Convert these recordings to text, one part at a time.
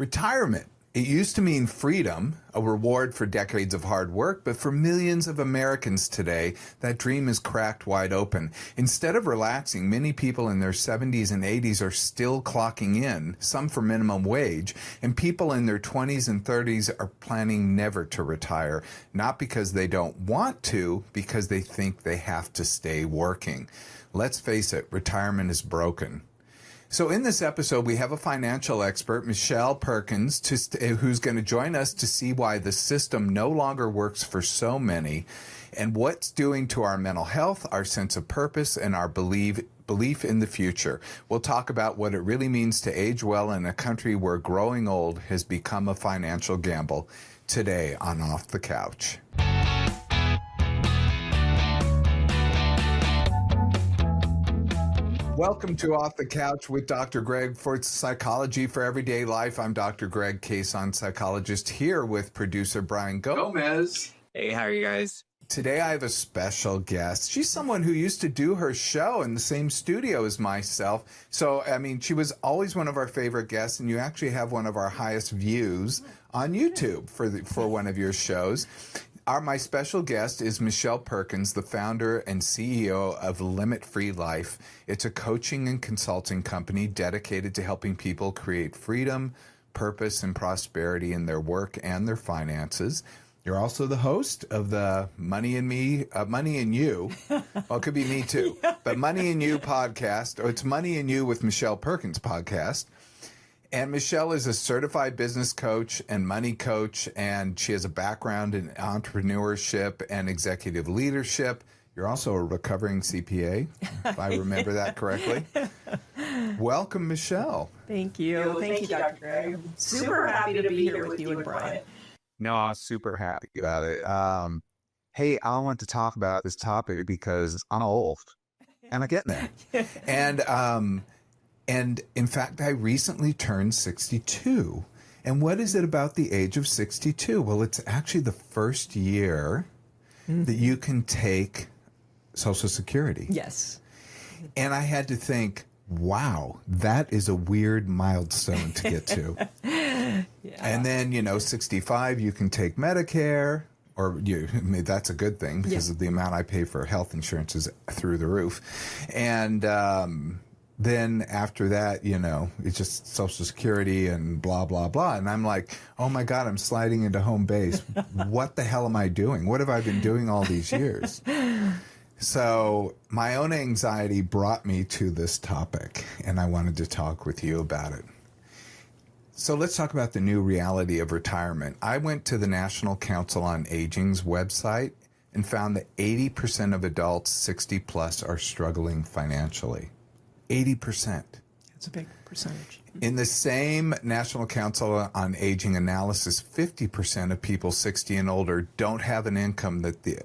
Retirement. It used to mean freedom, a reward for decades of hard work, but for millions of Americans today, that dream is cracked wide open. Instead of relaxing, many people in their 70s and 80s are still clocking in, some for minimum wage, and people in their 20s and 30s are planning never to retire, not because they don't want to, because they think they have to stay working. Let's face it, retirement is broken. So in this episode, we have a financial expert, Michelle Perkins, who's going to join us to see why the system no longer works for so many and what's doing to our mental health, our sense of purpose, and our belief in the future. We'll talk about what it really means to age well in a country where growing old has become a financial gamble. Today on Off the Couch. Welcome to Off the Couch with Dr. Greg for Psychology for Everyday Life. I'm Dr. Greg Cason, psychologist, here with producer Brian Gomez. Hey, how are you guys? Today I have a special guest. She's someone who used to do her show in the same studio as myself. So, I mean, she was always one of our favorite guests, and you actually have one of our highest views on YouTube for one of your shows. My special guest is Michelle Perkins, the founder and CEO of Limit Free Life. It's a coaching and consulting company dedicated to helping people create freedom, purpose, and prosperity in their work and their finances. You're also the host of the Money and You. Well, it could be me too, but Money and You podcast, or it's Money and You with Michelle Perkins podcast. And Michelle is a certified business coach and money coach, and she has a background in entrepreneurship and executive leadership. You're also a recovering CPA, if I remember that correctly. Welcome, Michelle. Thank you. Thank you, Dr. Greg. Super happy to be here with you and Brian. No, I'm super happy about it. Hey, I want to talk about this topic because I'm old, and I'm getting there. And in fact, I recently turned 62. And what is it about the age of 62? Well, it's actually the first year that you can take Social Security. Yes. And I had to think, wow, that is a weird milestone to get to. Yeah. And then, 65, you can take Medicare, that's a good thing because of the amount I pay for health insurance is through the roof. And, then after that, it's just Social Security and blah, blah, blah. And I'm like, oh my God, I'm sliding into home base. What the hell am I doing? What have I been doing all these years? So my own anxiety brought me to this topic, and I wanted to talk with you about it. So let's talk about the new reality of retirement. I went to the National Council on Aging's website and found that 80% of adults 60 plus are struggling financially. 80%. That's a big percentage. In the same National Council on Aging analysis, 50% of people 60 and older don't have an income that the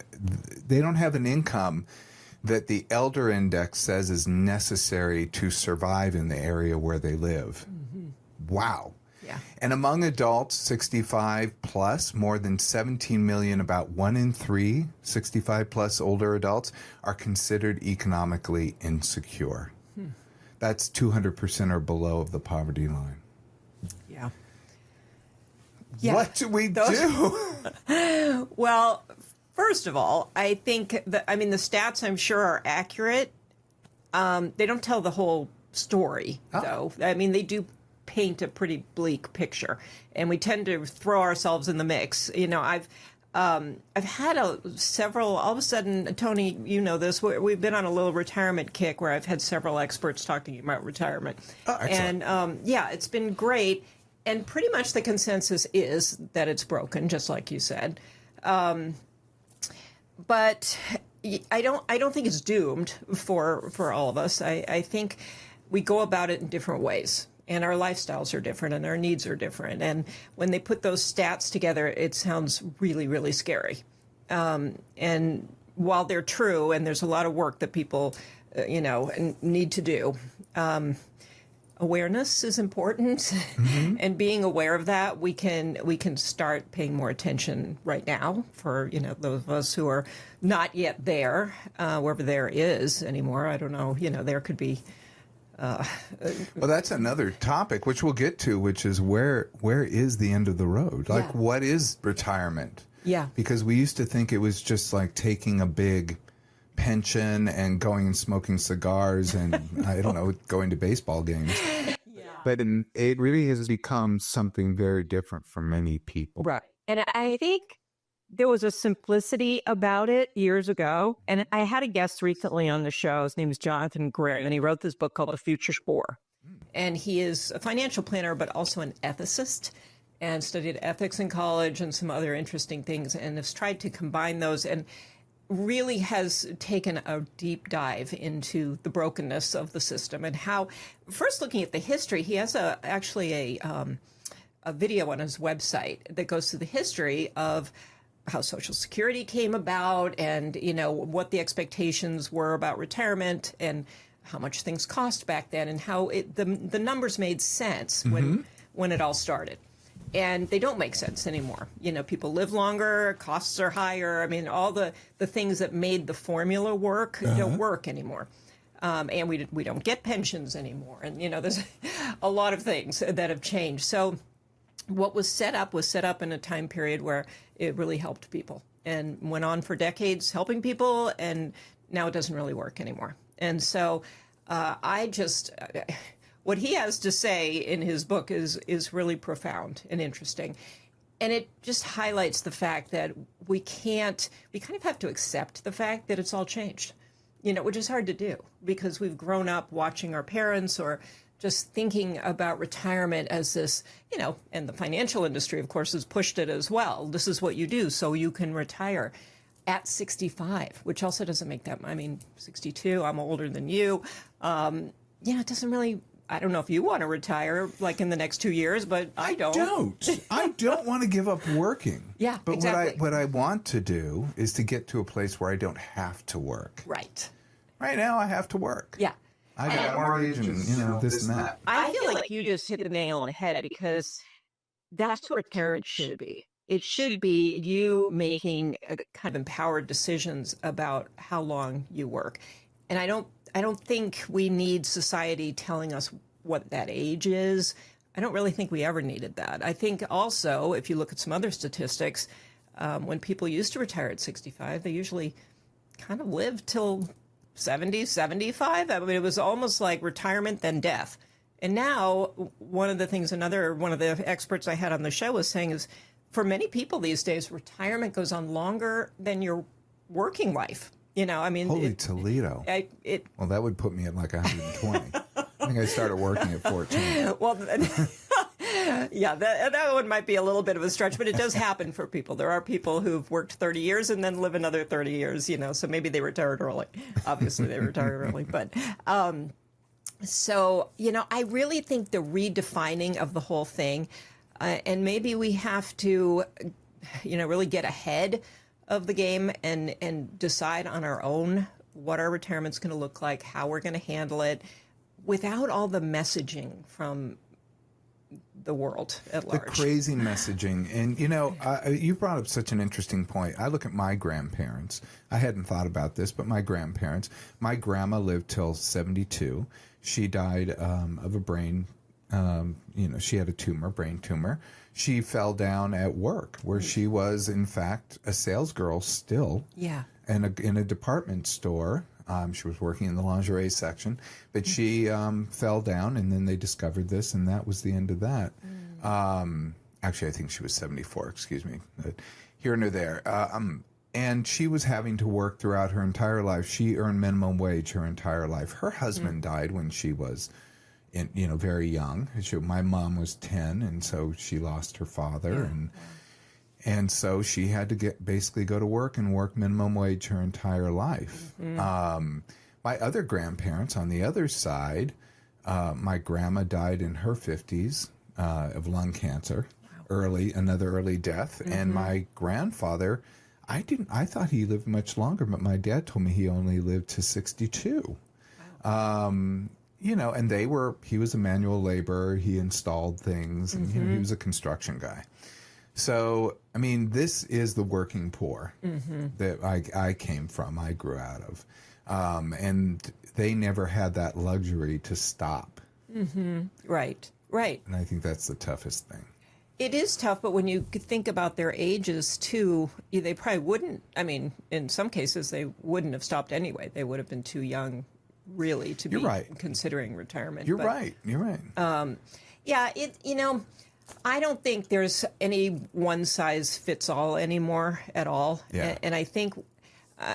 Elder Index says is necessary to survive in the area where they live. Mm-hmm. Wow. Yeah. And among adults 65 plus, more than 17 million, about 1 in 3 65 plus older adults are considered economically insecure. That's 200% or below of the poverty line. Yeah. What do we do? Well, first of all, I think the stats I'm sure are accurate. They don't tell the whole story, though. I mean, they do paint a pretty bleak picture, and we tend to throw ourselves in the mix. I've had several, all of a sudden, Tony, you know this, we've been on a little retirement kick where I've had several experts talking about retirement. Oh, excellent. And it's been great. And pretty much the consensus is that it's broken, just like you said. But I don't think it's doomed for all of us. I think we go about it in different ways. And our lifestyles are different and our needs are different. And when they put those stats together, it sounds really, really scary. And while they're true, and there's a lot of work that people, need to do, awareness is important. Mm-hmm. And being aware of that, we can start paying more attention right now for, those of us who are not yet there, wherever there is anymore. I don't know, there could be Well, that's another topic, which we'll get to, which is where is the end of the road? Like, Yeah. what is retirement? Yeah. Because we used to think it was just like taking a big pension and going and smoking cigars and, I don't know, going to baseball games. But it really has become something very different for many people. Right. And I think there was a simplicity about it years ago. And I had a guest recently on the show. His name is Jonathan Grimm, and he wrote this book called The Future Poor. And he is a financial planner, but also an ethicist, and studied ethics in college and some other interesting things, and has tried to combine those, and really has taken a deep dive into the brokenness of the system and how, first looking at the history, he has actually a video on his website that goes through the history of how Social Security came about, and what the expectations were about retirement and how much things cost back then, and how the numbers made sense when it all started. And they don't make sense anymore. People live longer, costs are higher. I mean, all the things that made the formula work don't work anymore. And we don't get pensions anymore. And, there's a lot of things that have changed. So what was set up in a time period where it really helped people and went on for decades helping people. And now it doesn't really work anymore. And so what he has to say in his book is really profound and interesting. And it just highlights the fact that we kind of have to accept the fact that it's all changed, which is hard to do because we've grown up watching our parents or just thinking about retirement as this, and the financial industry, of course, has pushed it as well. This is what you do so you can retire at 65, which also doesn't make that, 62, I'm older than you. It doesn't really, I don't know if you want to retire like in the next 2 years, but I don't. I don't want to give up working. Yeah, but exactly. what I want to do is to get to a place where I don't have to work. Right. Right now, I have to work. Yeah. I got a mortgage and this and that. I feel like you just hit the nail on the head because that's what retirement should be. It should be you making Kind of empowered decisions about how long you work. And I don't think we need society telling us what that age is. I don't really think we ever needed that. I think also, if you look at some other statistics, when people used to retire at 65, they usually kind of lived till 70, 75. I mean, it was almost like retirement then death. And now, one of the experts I had on the show was saying is, for many people these days, retirement goes on longer than your working life. Holy Toledo. Well, that would put me at like 120. I think I started working at 14. Well, yeah, that one might be a little bit of a stretch, but it does happen for people. There are people who've worked 30 years and then live another 30 years, so maybe they retired early. Obviously, they retired early. But so, I really think the redefining of the whole thing, and maybe we have to, really get ahead of the game and decide on our own what our retirement's going to look like, how we're going to handle it, without all the messaging from the world at large. The crazy messaging. And, you brought up such an interesting point. I look at my grandparents. I hadn't thought about this, but my grandparents, my grandma lived till 72. She died of a brain, she had a brain tumor. She fell down at work where she was, in fact, a sales girl still. Yeah. In a department store. She was working in the lingerie section, but she fell down, and then they discovered this, and that was the end of that. Actually, I think she was 74, excuse me. But here nor there. And she was having to work throughout her entire life. She earned minimum wage her entire life. Her husband died when she was very young. My mom was 10, and so she lost her father, and so she had to basically go to work and work minimum wage her entire life. My other grandparents on the other side, my grandma died in her 50s of lung cancer, another early death, and my grandfather, I thought he lived much longer, but my dad told me he only lived to 62. Wow. And he was a manual laborer. He installed things, and he was a construction guy. So, this is the working poor that I came from, I grew out of. and they never had that luxury to stop. Right. Right. And I think that's the toughest thing. It is tough, but when you think about their ages too, they probably wouldn't. I mean, in some cases, they wouldn't have stopped anyway. They would have been too young, really, to You're be right. considering retirement. You're But, right. You're right. Yeah, I don't think there's any one size fits all anymore at all. Yeah. And I think,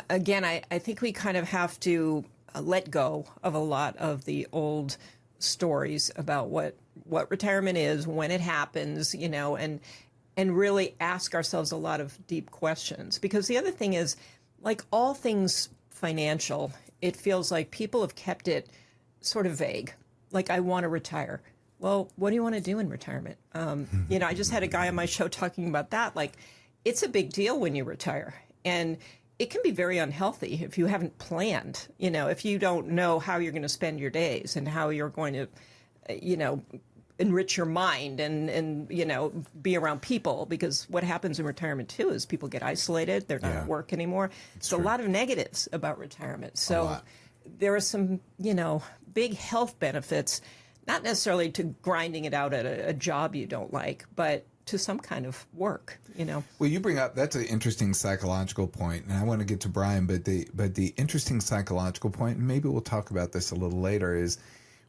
again, I think we kind of have to let go of a lot of the old stories about what retirement is, when it happens, and really ask ourselves a lot of deep questions. Because the other thing is, like all things financial, it feels like people have kept it sort of vague. Like, I want to retire. Well, what do you want to do in retirement? I just had a guy on my show talking about that. Like, it's a big deal when you retire. And it can be very unhealthy if you haven't planned, if you don't know how you're going to spend your days and how you're going to, enrich your mind and be around people. Because what happens in retirement, too, is people get isolated. They're not at work anymore. It's a lot of negatives about retirement. So there are some, big health benefits, not necessarily to grinding it out at a job you don't like, but to some kind of work, Well, you bring up, that's an interesting psychological point, and I want to get to Brian, but the interesting psychological point, and maybe we'll talk about this a little later, is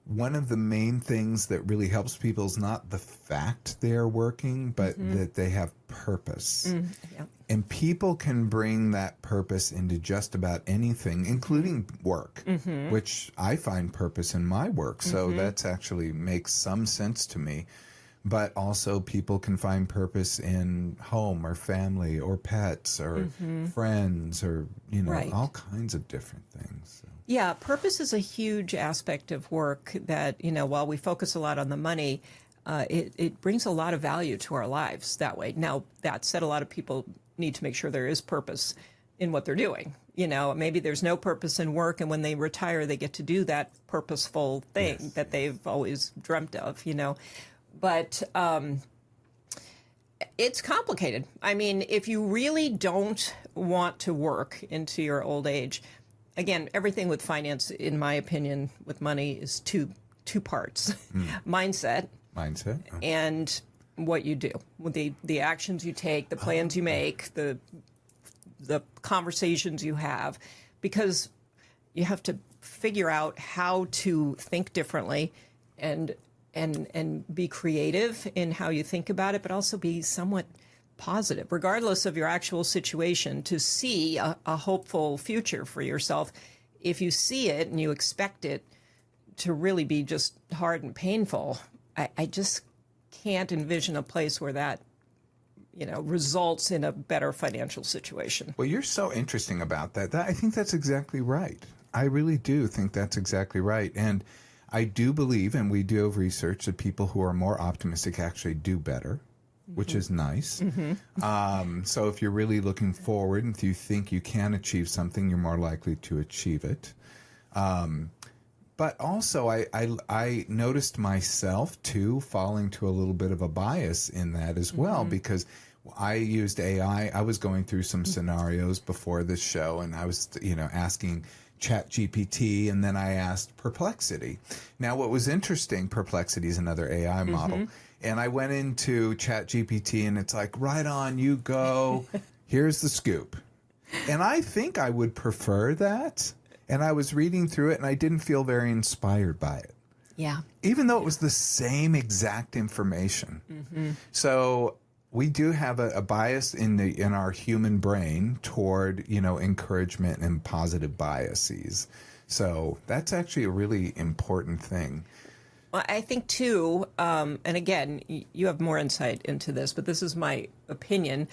one of the main things that really helps people is not the fact they're working, but that they have purpose. Yeah. And people can bring that purpose into just about anything, including work, which I find purpose in my work. So that's actually makes some sense to me. But also people can find purpose in home or family or pets or friends or, Right. all kinds of different things. So. Yeah, purpose is a huge aspect of work that, while we focus a lot on the money, it brings a lot of value to our lives that way. Now, that said, a lot of people need to make sure there is purpose in what they're doing. Maybe there's no purpose in work, and when they retire, they get to do that purposeful thing that they've always dreamt of, But it's complicated. I mean, if you really don't want to work into your old age, again, everything with finance, in my opinion, with money is two parts: mindset and what you do, the actions you take, the plans you make, the conversations you have, because you have to figure out how to think differently and be creative in how you think about it, but also be somewhat positive, regardless of your actual situation, to see a hopeful future for yourself. If you see it and you expect it to really be just hard and painful, I just can't envision a place where that, results in a better financial situation. Well, you're so interesting about that. I think that's exactly right. I really do think that's exactly right. And I do believe, and we do have research, that people who are more optimistic actually do better, which is nice. So if you're really looking forward and if you think you can achieve something, you're more likely to achieve it. But also, I noticed myself, too, falling to a little bit of a bias in that as well, because I used AI. I was going through some scenarios before this show, and I was, asking ChatGPT, and then I asked Perplexity. Now, what was interesting, Perplexity is another AI model, and I went into ChatGPT, and it's like, right on, you go. Here's the scoop. And I think I would prefer that. And I was reading through it, and I didn't feel very inspired by it. Yeah. Even though it was the same exact information. So we do have a bias in our human brain toward, encouragement and positive biases. So that's actually a really important thing. Well, I think, too, and again, you have more insight into this, but this is my opinion,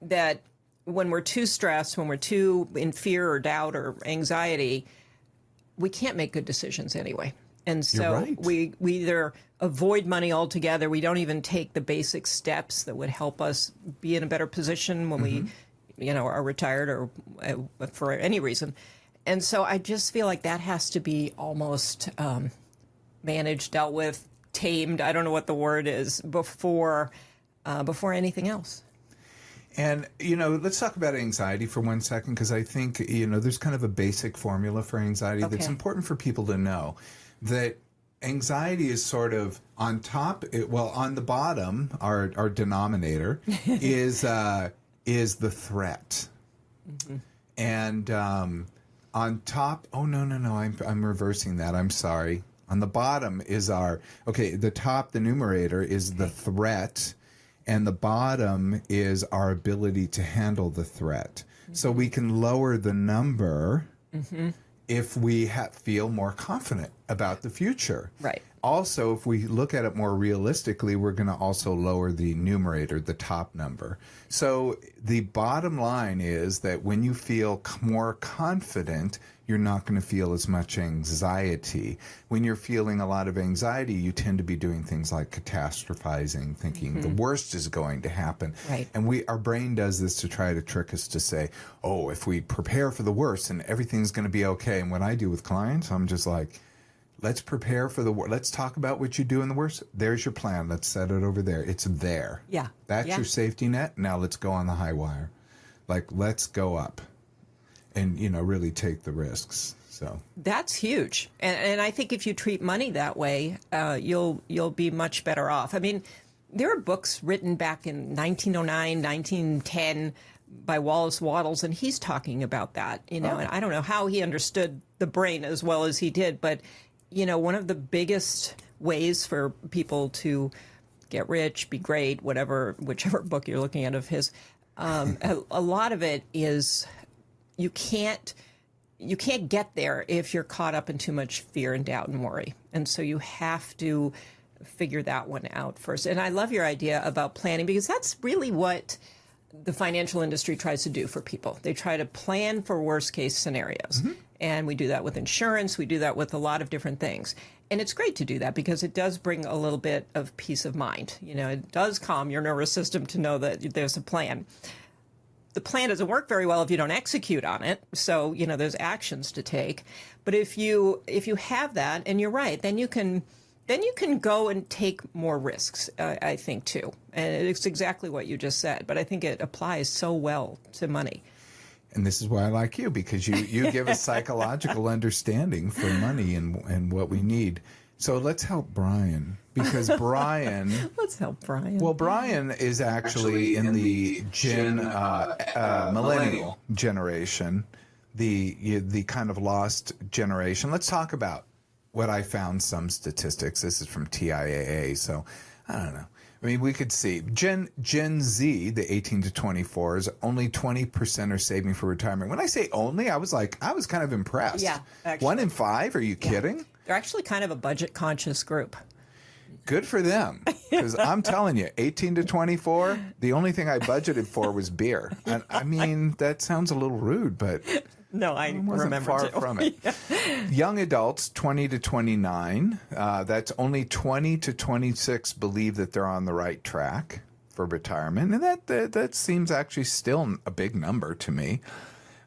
that when we're too stressed, when we're too in fear or doubt or anxiety, we can't make good decisions anyway. And so right. we either avoid money altogether, we don't even take the basic steps that would help us be in a better position when we, are retired or for any reason. And so I just feel like that has to be almost managed, dealt with, tamed, I don't know what the word is, before anything else. And, let's talk about anxiety for 1 second, because I think, there's kind of a basic formula for anxiety that's Okay. important for people to know. That anxiety is sort of on top, on the bottom, our denominator is the threat. Mm-hmm. And on top, I'm reversing that. I'm sorry. On the bottom is the top, the numerator is the threat, and the bottom is our ability to handle the threat. So we can lower the number if we feel more confident about the future. Right. Also, if we look at it more realistically, we're going to also lower the numerator, the top number. So the bottom line is that when you feel more confident, you're not going to feel as much anxiety. When you're feeling a lot of anxiety, you tend to be doing things like catastrophizing, thinking the worst is going to happen. Right. And our brain does this to try to trick us to say, oh, if we prepare for the worst and everything's going to be okay. And what I do with clients, I'm just like, let's prepare for the worst. Let's talk about what you do in the worst. There's your plan. Let's set it over there. It's there. Yeah. That's Yeah. your safety net. Now let's go on the high wire. Let's go up and, really take the risks. So That's huge, and I think if you treat money that way, you'll be much better off. I mean, there are books written back in 1909, 1910 by Wallace Wattles, and he's talking about that. And I don't know how he understood the brain as well as he did, but one of the biggest ways for people to get rich, be great, whichever book you're looking at of his, a lot of it is you can't get there if you're caught up in too much fear and doubt and worry. And so you have to figure that one out first. And I love your idea about planning, because that's really what the financial industry tries to do for people. They try to plan for worst case scenarios. And we do that with insurance. We do that with a lot of different things. And it's great to do that because it does bring a little bit of peace of mind. It does calm your nervous system to know that there's a plan. The plan doesn't work very well if you don't execute on it. So, there's actions to take. But if you have that, and you're right, then you can go and take more risks, I think, too. And it's exactly what you just said. But I think it applies so well to money. And this is why I like you, because you give a psychological understanding for money and what we need. So let's help Brian, because Brian... Let's help Brian. Well, Brian is actually in the millennial generation, the kind of lost generation. Let's talk about what I found some statistics. This is from TIAA, so I don't know. I mean, we could see Gen Z, the 18 to 24s, only 20% are saving for retirement. When I say only, I was kind of impressed. Yeah, actually. 1 in 5? Are you kidding? They're actually kind of a budget conscious group. Good for them. Because I'm telling you, 18 to 24, the only thing I budgeted for was beer. And I mean, that sounds a little rude, but No, I wasn't remember far too. from it. Young adults, 20 to 29, that's only 20 to 26 believe that they're on the right track for retirement. And that seems actually still a big number to me.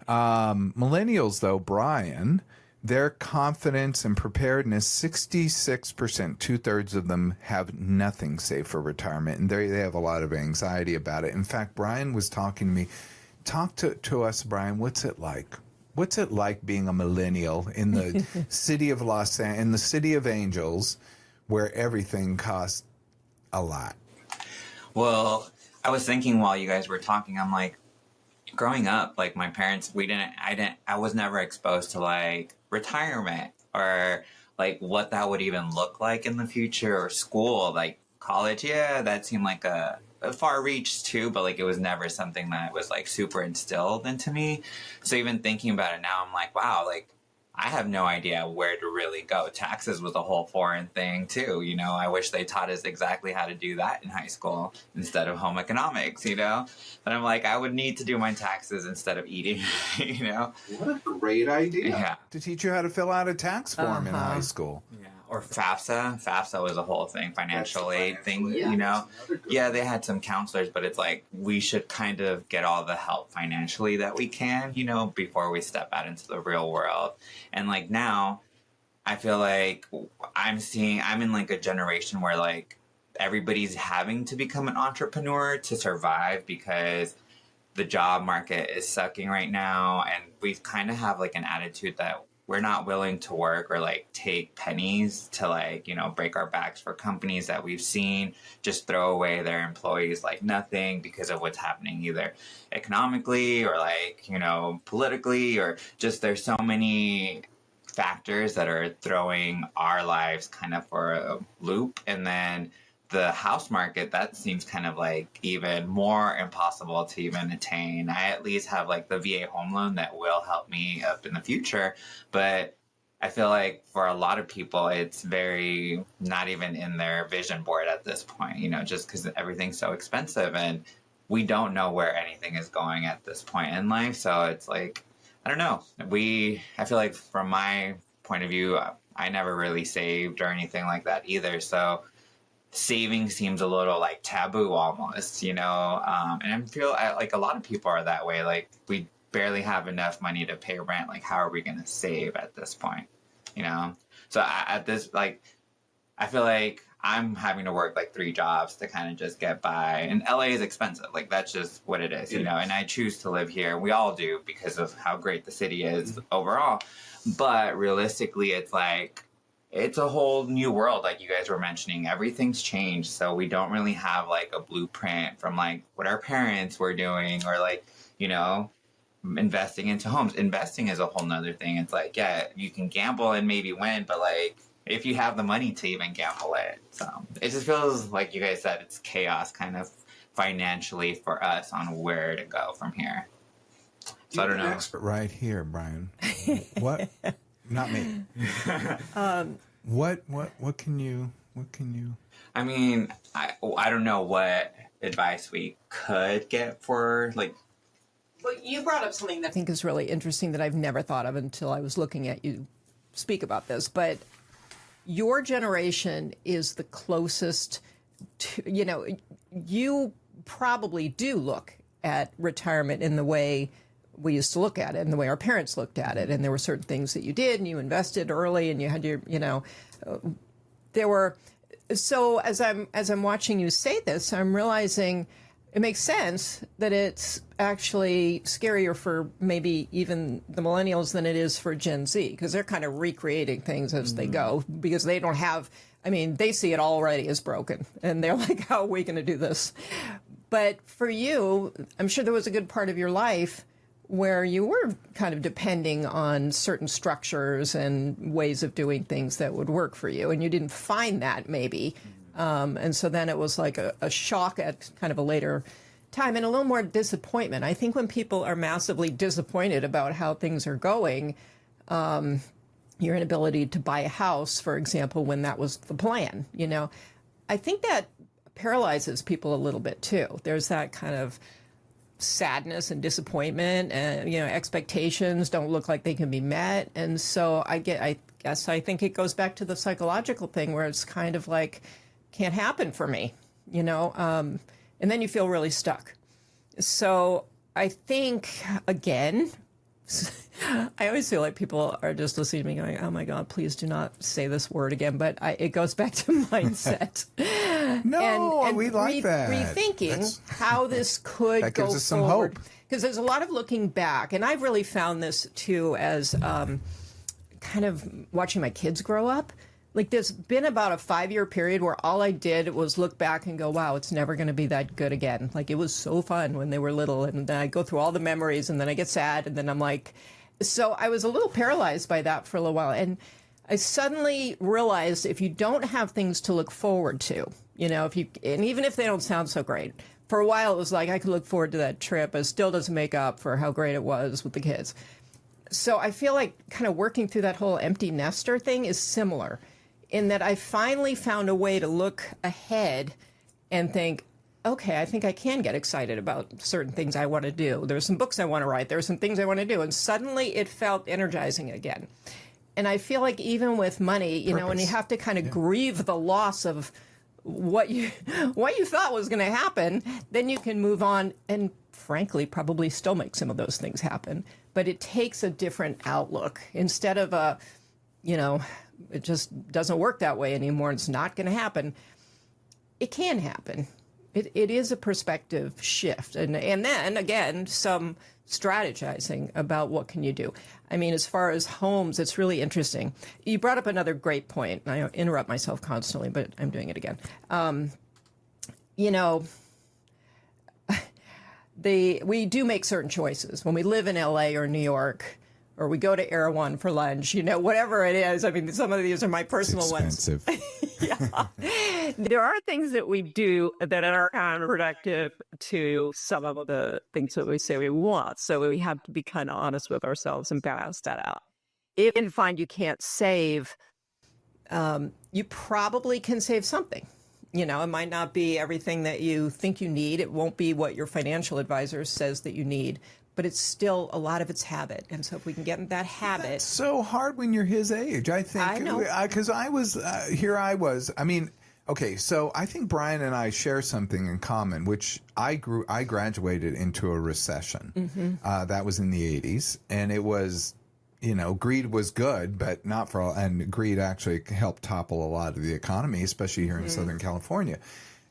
Millennials, though, Brian, their confidence and preparedness, 66%, 2/3 of them have nothing saved for retirement. And they have a lot of anxiety about it. In fact, Brian was talking to me. Talk to us, Brian. What's it like? What's it like being a millennial in the city of in the city of Angels, where everything costs a lot? Well, I was thinking while you guys were talking, I'm like, growing up, like my parents, I was never exposed to like retirement or like what that would even look like in the future, or school, like college. Yeah, that seemed like a far reach too, but like it was never something that was like super instilled into me. So even thinking about it now, I'm like, wow, like I have no idea where to really go. Taxes was a whole foreign thing too. I wish they taught us exactly how to do that in high school instead of home economics, But I'm like, I would need to do my taxes instead of eating, What a great idea. Yeah. To teach you how to fill out a tax form in high school. Yeah. Or FAFSA. FAFSA was a whole thing, financial aid thing, Yeah, they had some counselors, but it's like we should kind of get all the help financially that we can, before we step out into the real world. And like now, I feel like I'm in like a generation where like everybody's having to become an entrepreneur to survive, because the job market is sucking right now, and we kind of have like an attitude that we're not willing to work or like take pennies to like, you know, break our backs for companies that we've seen just throw away their employees like nothing because of what's happening either economically or like, you know, politically, or just there's so many factors that are throwing our lives kind of for a loop. And then the house market, that seems kind of like even more impossible to even attain. I at least have like the VA home loan that will help me up in the future, but I feel like for a lot of people, it's very not even in their vision board at this point, you know, just because everything's so expensive and we don't know where anything is going at this point in life. So it's like, I don't know. I feel like from my point of view, I never really saved or anything like that either. So saving seems a little like taboo almost, you know? And I feel like a lot of people are that way. Like we barely have enough money to pay rent. Like, how are we going to save at this point? You know? So at this, like, I feel like I'm having to work like 3 jobs to kind of just get by. And LA is expensive. Like, that's just what it is, you know? And I choose to live here. We all do because of how great the city is overall. But realistically, it's like, it's a whole new world, like you guys were mentioning. Everything's changed, so we don't really have like a blueprint from like what our parents were doing, or like, you know, investing into homes. Investing is a whole nother thing. It's like, yeah, you can gamble and maybe win, but like if you have the money to even gamble it. So it just feels like you guys said, it's chaos kind of financially for us on where to go from here. So I don't know. Expert right here, Brian. What? Not me. What can you? I mean, I don't know what advice we could get for like. Well, you brought up something that I think is really interesting that I've never thought of until I was looking at you speak about this. But your generation is the closest to, you know, you probably do look at retirement in the way we used to look at it and the way our parents looked at it. And there were certain things that you did and you invested early and you had your, you know, there were. So as I'm watching you say this, I'm realizing it makes sense that it's actually scarier for maybe even the millennials than it is for Gen Z, because they're kind of recreating things as they go, because they don't have, I mean, they see it already as broken and they're like, how are we going to do this? But for you, I'm sure there was a good part of your life where you were kind of depending on certain structures and ways of doing things that would work for you, and you didn't find that maybe. And so then it was like a shock at kind of a later time and a little more disappointment. I think when people are massively disappointed about how things are going, your inability to buy a house, for example, when that was the plan, you know, I think that paralyzes people a little bit too. There's that kind of sadness and disappointment, and you know, expectations don't look like they can be met. And so I guess I think it goes back to the psychological thing where it's kind of like, can't happen for me, you know, and then you feel really stuck. So I think, again, I always feel like people are just listening to me going, oh my God, please do not say this word again. But it goes back to mindset. No, and we like that. Rethinking how this could that go gives us some forward. hope. Because there's a lot of looking back. And I've really found this too as kind of watching my kids grow up. Like there's been about a 5-year period where all I did was look back and go, wow, it's never going to be that good again. Like it was so fun when they were little. And then I go through all the memories and then I get sad. And then I'm like, so I was a little paralyzed by that for a little while. And I suddenly realized if you don't have things to look forward to, you know, and even if they don't sound so great, for a while it was like I could look forward to that trip. It still doesn't make up for how great it was with the kids. So I feel like kind of working through that whole empty nester thing is similar, in that I finally found a way to look ahead and think, okay, I think I can get excited about certain things I want to do. There's some books I want to write. There's some things I want to do. And suddenly it felt energizing again. And I feel like even with money, you know, when you have to kind of grieve the loss of what you thought was going to happen, then you can move on and frankly probably still make some of those things happen. But it takes a different outlook instead of a, you know, it just doesn't work that way anymore. It's not going to happen. It can happen. It is a perspective shift. And then, again, some strategizing about what can you do. I mean, as far as homes, it's really interesting. You brought up another great point. And I interrupt myself constantly, but I'm doing it again. You know, we do make certain choices. When we live in LA or New York, or we go to Erewhon for lunch, you know, whatever it is. I mean, some of these are my personal ones. There are things that we do that are counterproductive to some of the things that we say we want. So we have to be kind of honest with ourselves and balance that out. If you find you can't save, You probably can save something. You know, it might not be everything that you think you need. It won't be what your financial advisor says that you need, but it's still a lot of it's habit. And so if we can get in that habit. It's so hard when you're his age. I think. I know. Because I was, here I was. I mean, okay, so I think Brian and I share something in common, which I graduated into a recession. That was in the 80s. And it was, you know, greed was good, but not for all. And greed actually helped topple a lot of the economy, especially here in Southern California.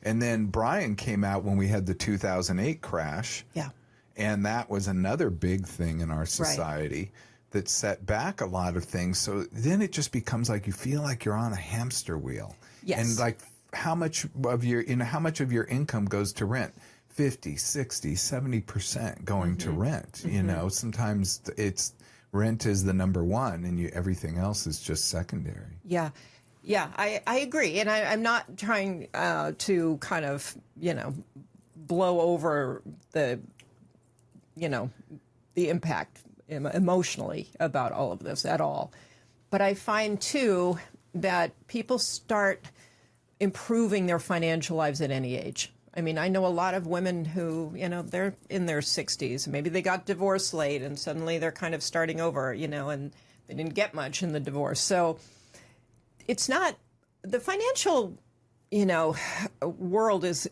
And then Brian came out when we had the 2008 crash. Yeah. And that was another big thing in our society that set back a lot of things. So then it just becomes like you feel like you're on a hamster wheel. Yes. And like how much of your income goes to rent? 50, 60, 70% going to rent. You know, sometimes it's rent is the number one and everything else is just secondary. Yeah. Yeah, I agree. And I'm not trying to kind of, you know, blow over the impact emotionally about all of this at all. But I find, too, that people start improving their financial lives at any age. I mean, I know a lot of women who, you know, they're in their 60s. Maybe they got divorced late and suddenly they're kind of starting over, you know, and they didn't get much in the divorce. So it's not the financial, you know, world is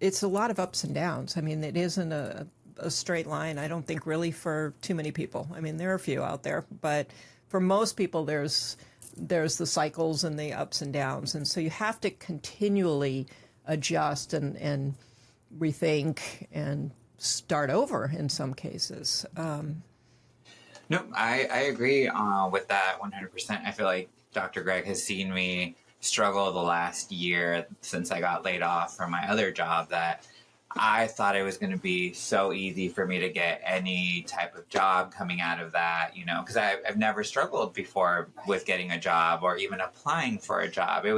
it's a lot of ups and downs. I mean, it isn't a straight line, I don't think, really, for too many people. I mean, there are a few out there, but for most people, there's the cycles and the ups and downs. And so you have to continually adjust and rethink and start over in some cases. No, I agree with that 100%. I feel like Dr. Greg has seen me struggle the last year since I got laid off from my other job, that I thought it was going to be so easy for me to get any type of job coming out of that, you know, because I've never struggled before with getting a job or even applying for a job. They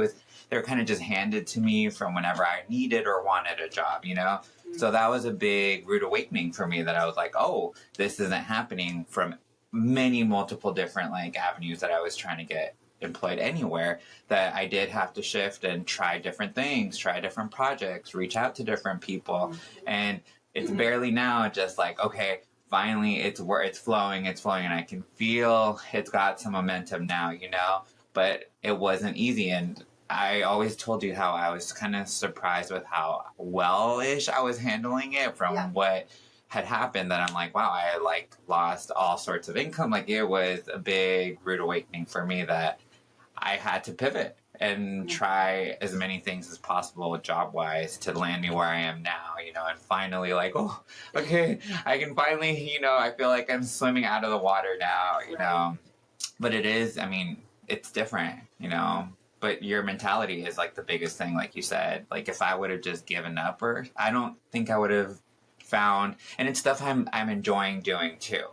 were kind of just handed to me from whenever I needed or wanted a job, you know? So that was a big rude awakening for me, that I was like, oh, this isn't happening from multiple different like avenues that I was trying to get employed anywhere, that I did have to shift and try different things, try different projects, reach out to different people. And it's barely now just like, okay, finally it's flowing, and I can feel it's got some momentum now, you know, but it wasn't easy. And I always told you how I was kind of surprised with how well-ish I was handling it from what had happened, that I'm like, wow, I like lost all sorts of income. Like, it was a big rude awakening for me that I had to pivot and try as many things as possible job-wise to land me where I am now, you know, and finally like, oh, okay, I can finally, you know, I feel like I'm swimming out of the water now, you know, but it is, I mean, it's different, you know, but your mentality is like the biggest thing, like you said. Like, if I would have just given up, or I don't think I would have found, and it's stuff I'm enjoying doing too.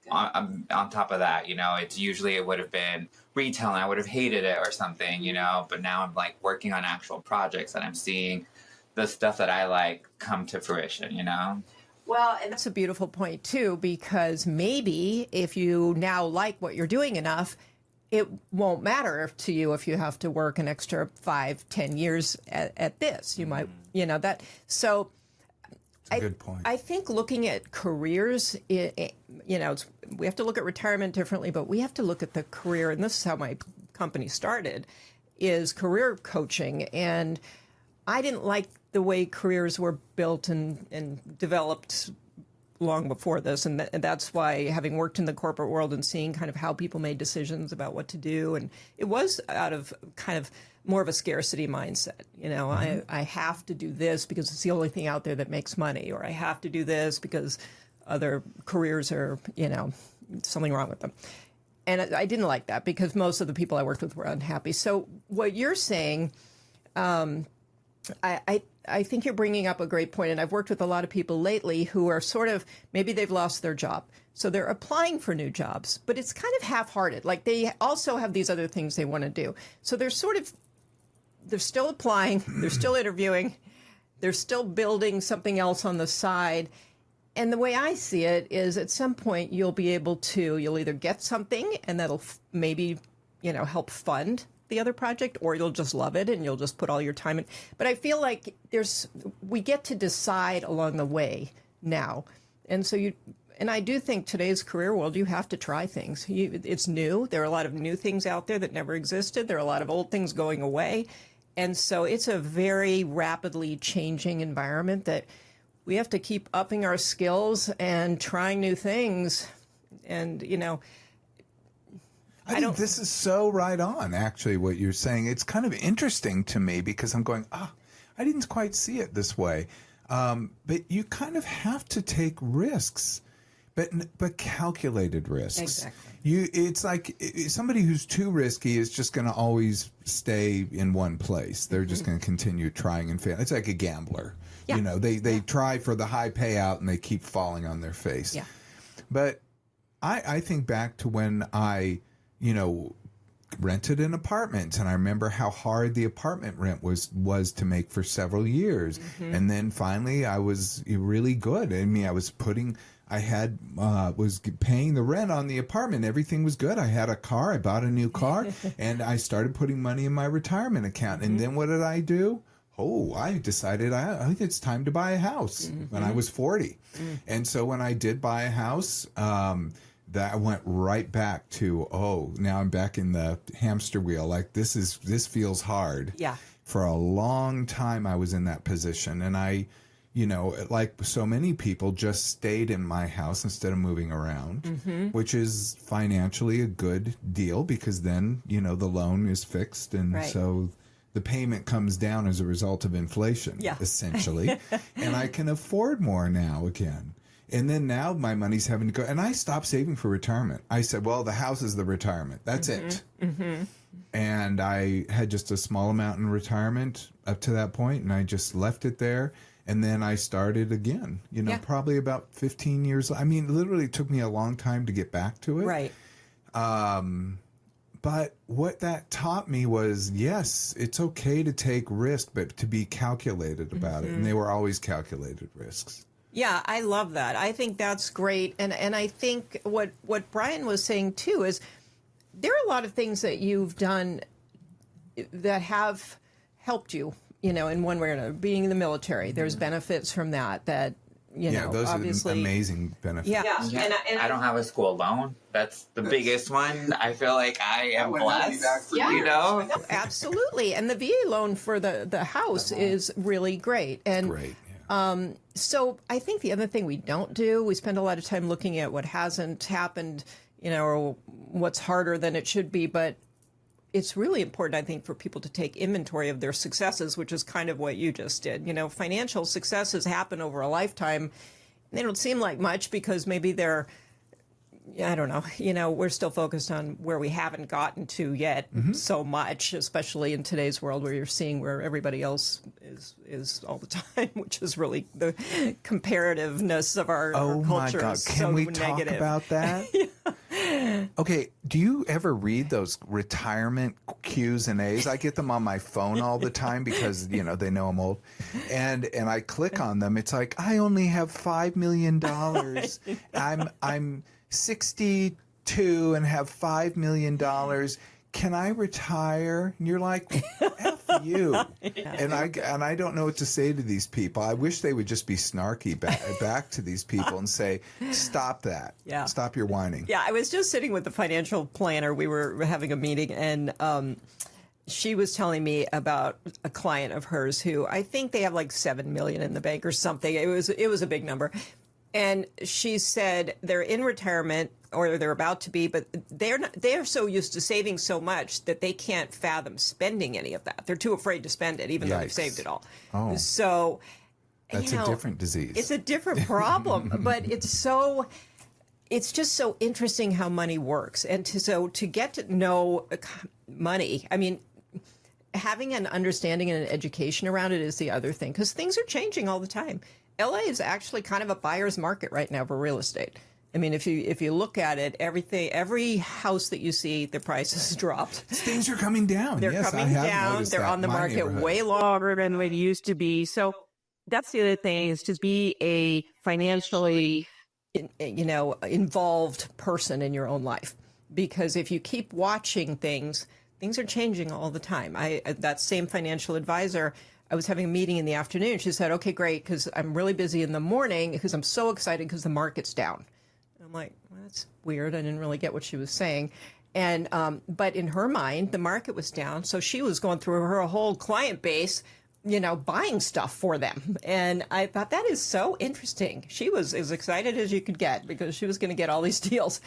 On top of that, you know, it would have been retail and I would have hated it or something, you know, but now I'm like working on actual projects and I'm seeing the stuff that I like come to fruition, you know? Well, and that's a beautiful point too, because maybe if you now like what you're doing enough, it won't matter to you if you have to work an extra 5-10 years at this. You might, you know, that. So Good point. I think looking at careers, you know, we have to look at retirement differently, but we have to look at the career, and this is how my company started, is career coaching. And I didn't like the way careers were built and developed long before this. And that's why, having worked in the corporate world and seeing kind of how people made decisions about what to do, and it was out of kind of more of a scarcity mindset. You know, I have to do this because it's the only thing out there that makes money, or I have to do this because other careers are, you know, something wrong with them. And I didn't like that because most of the people I worked with were unhappy. So what you're saying, I think you're bringing up a great point, and I've worked with a lot of people lately who are sort of, maybe they've lost their job, so they're applying for new jobs, but it's kind of half-hearted. Like they also have these other things they want to do. So they're still applying, they're still interviewing, they're still building something else on the side. And the way I see it is at some point you'll either get something and that'll maybe, you know, help fund the other project, or you'll just love it and you'll just put all your time in. But I feel like we get to decide along the way now. And so I do think today's career world, you have to try things. It's new. There are a lot of new things out there that never existed. There are a lot of old things going away. And so it's a very rapidly changing environment that we have to keep upping our skills and trying new things. And, you know, I think this is so right on, actually, what you're saying. It's kind of interesting to me because I'm going, I didn't quite see it this way. But you kind of have to take risks, but calculated risks. Exactly. It's like somebody who's too risky is just going to always stay in one place. They're just going to continue trying and failing. It's like a gambler. Yeah. You know, they try for the high payout and they keep falling on their face. Yeah. But I think back to when I, you know, rented an apartment, and I remember how hard the apartment rent was to make for several years. And then finally I was really good. I mean, was paying the rent on the apartment. Everything was good. I had a car. I bought a new car and I started putting money in my retirement account. And then what did I do? I decided I think it's time to buy a house when I was 40. And so when I did buy a house, that I went right back to, now I'm back in the hamster wheel. Like this feels hard. Yeah. For a long time I was in that position, and I, you know, like so many people, just stayed in my house instead of moving around, which is financially a good deal because then, you know, the loan is fixed, and so the payment comes down as a result of inflation, essentially. And I can afford more now again. And then now my money's having to go. And I stopped saving for retirement. I said, well, the house is the retirement. That's it. And I had just a small amount in retirement up to that point, and I just left it there. And then I started again, you know, probably about 15 years. I mean, literally it took me a long time to get back to it. Right. But what that taught me was, yes, it's okay to take risk, but to be calculated about it. And they were always calculated risks. Yeah, I love that. I think that's great. And I think what Brian was saying too is there are a lot of things that you've done that have helped you, you know, in one way or another. Being in the military, there's benefits from that, you know, those obviously. are amazing benefits. Yeah. And I don't have a school loan. That's the biggest one. I feel like I am blessed. You know? No, absolutely. And the VA loan for the house is really great. And Great. so I think the other thing we don't do, we spend a lot of time looking at what hasn't happened, you know, or what's harder than it should be. But it's really important, I think, for people to take inventory of their successes, which is kind of what you just did. You know, financial successes happen over a lifetime. They don't seem like much because maybe they're, I don't know, you know, we're still focused on where we haven't gotten to yet so much, especially in today's world where you're seeing where everybody else is all the time, which is really the comparativeness of our Oh my culture. God. Is Can so we negative. talk about that? Okay. Do you ever read those retirement Q's and A's? I get them on my phone all the time because, you know, they know I'm old. And I click on them. It's like, I only have $5 million. I'm 62 and have $5 million. Can I retire? And you're like, F you. And I don't know what to say to these people. I wish they would just be snarky back to these people and say, stop that. Yeah. Stop your whining. Yeah, I was just sitting with the financial planner. We were having a meeting, and she was telling me about a client of hers who I think they have like $7 million in the bank or something. It was a big number. And she said they're in retirement or they're about to be, but they're so used to saving so much that they can't fathom spending any of that. They're too afraid to spend it, even though they've Yikes. saved it all. Oh. So That's you a know, different disease. It's a different problem, but it's just so interesting how money works. And to get to know money, I mean, having an understanding and an education around it is the other thing, because things are changing all the time. LA is actually kind of a buyer's market right now for real estate. I mean, if you look at it, every house that you see, the price has dropped. Things are coming down. They're yes, coming I have down. noticed They're that on the in my market neighborhood. way Longer than it used to be. So that's the other thing, is to be a financially involved person in your own life, because if you keep watching things are changing all the time. That same financial advisor, I was having a meeting in the afternoon. She said, okay, great, because I'm really busy in the morning because I'm so excited because the market's down. And I'm like, well, that's weird. I didn't really get what she was saying. And but in her mind, the market was down, so she was going through her whole client base, buying stuff for them. And I thought that is so interesting. She was as excited as you could get because she was going to get all these deals.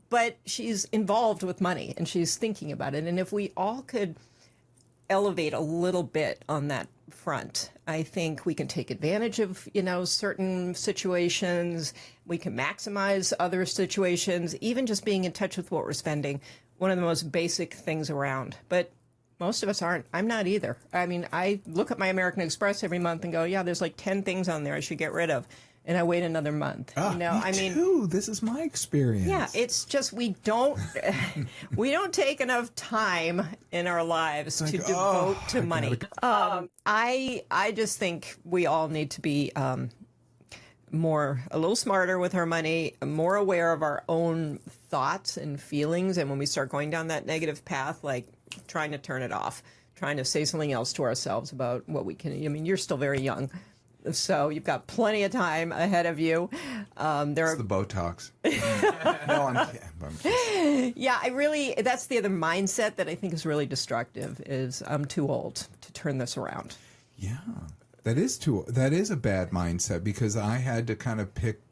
But she's involved with money and she's thinking about it. And if we all could elevate a little bit on that front, I think we can take advantage of, certain situations. We can maximize other situations, even just being in touch with what we're spending. One of the most basic things around. But most of us aren't. I'm not either. I mean, I look at my American Express every month and go, yeah, there's like 10 things on there I should get rid of. And I wait another month. Me too. This is my experience. Yeah, it's just we don't take enough time in our lives to devote to money. I just think we all need to be a little smarter with our money, more aware of our own thoughts and feelings, and when we start going down that negative path, like trying to turn it off, trying to say something else to ourselves about what we can. I mean, you're still very young. So you've got plenty of time ahead of you. It's the Botox. No, I'm kidding. Yeah, that's the other mindset that I think is really destructive, is I'm too old to turn this around. Yeah, that is a bad mindset, because I had to kind of pick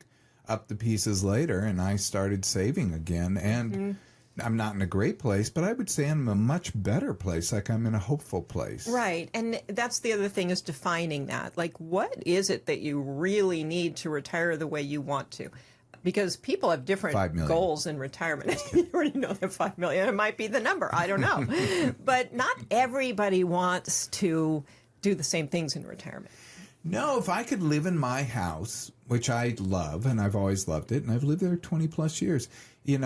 up the pieces later, and I started saving again. And I'm not in a great place, but I would say I'm in a much better place. Like, I'm in a hopeful place. Right. And that's the other thing, is defining that. Like, what is it that you really need to retire the way you want to? Because people have different 5 million. goals in retirement. You already know that 5 million. It might be the number. I don't know. But not everybody wants to do the same things in retirement. No, if I could live in my house, which I love, and I've always loved it, and I've lived there 20 plus years, and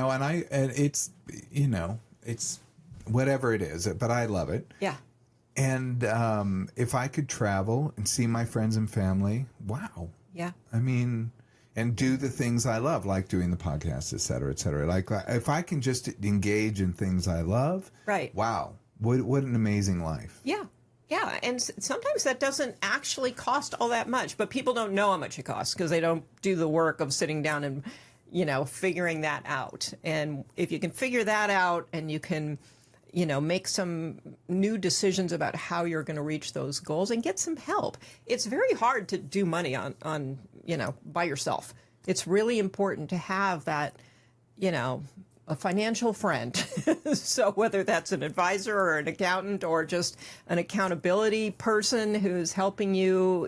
it's whatever it is, but I love it. Yeah. And if I could travel and see my friends and family, wow. Yeah. I mean, and do the things I love, like doing the podcast, et cetera, et cetera. Like, if I can just engage in things I love, Right. Wow, what an amazing life. Yeah. Yeah, and sometimes that doesn't actually cost all that much, but people don't know how much it costs because they don't do the work of sitting down and, figuring that out. And if you can figure that out, and you can, make some new decisions about how you're going to reach those goals and get some help. It's very hard to do money on by yourself. It's really important to have that, a financial friend. So whether that's an advisor or an accountant or just an accountability person who's helping you,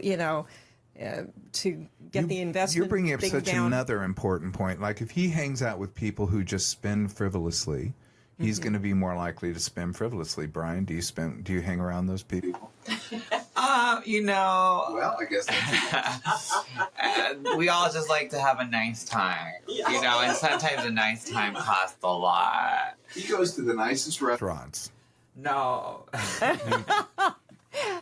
to get the investment. You're bringing up thing such down. another important point. Like, if he hangs out with people who just spend frivolously, he's going to be more likely to spend frivolously. Brian, do you hang around those people? Well, I guess that's we all just like to have a nice time, and sometimes a nice time costs a lot. He goes to the nicest restaurants. No.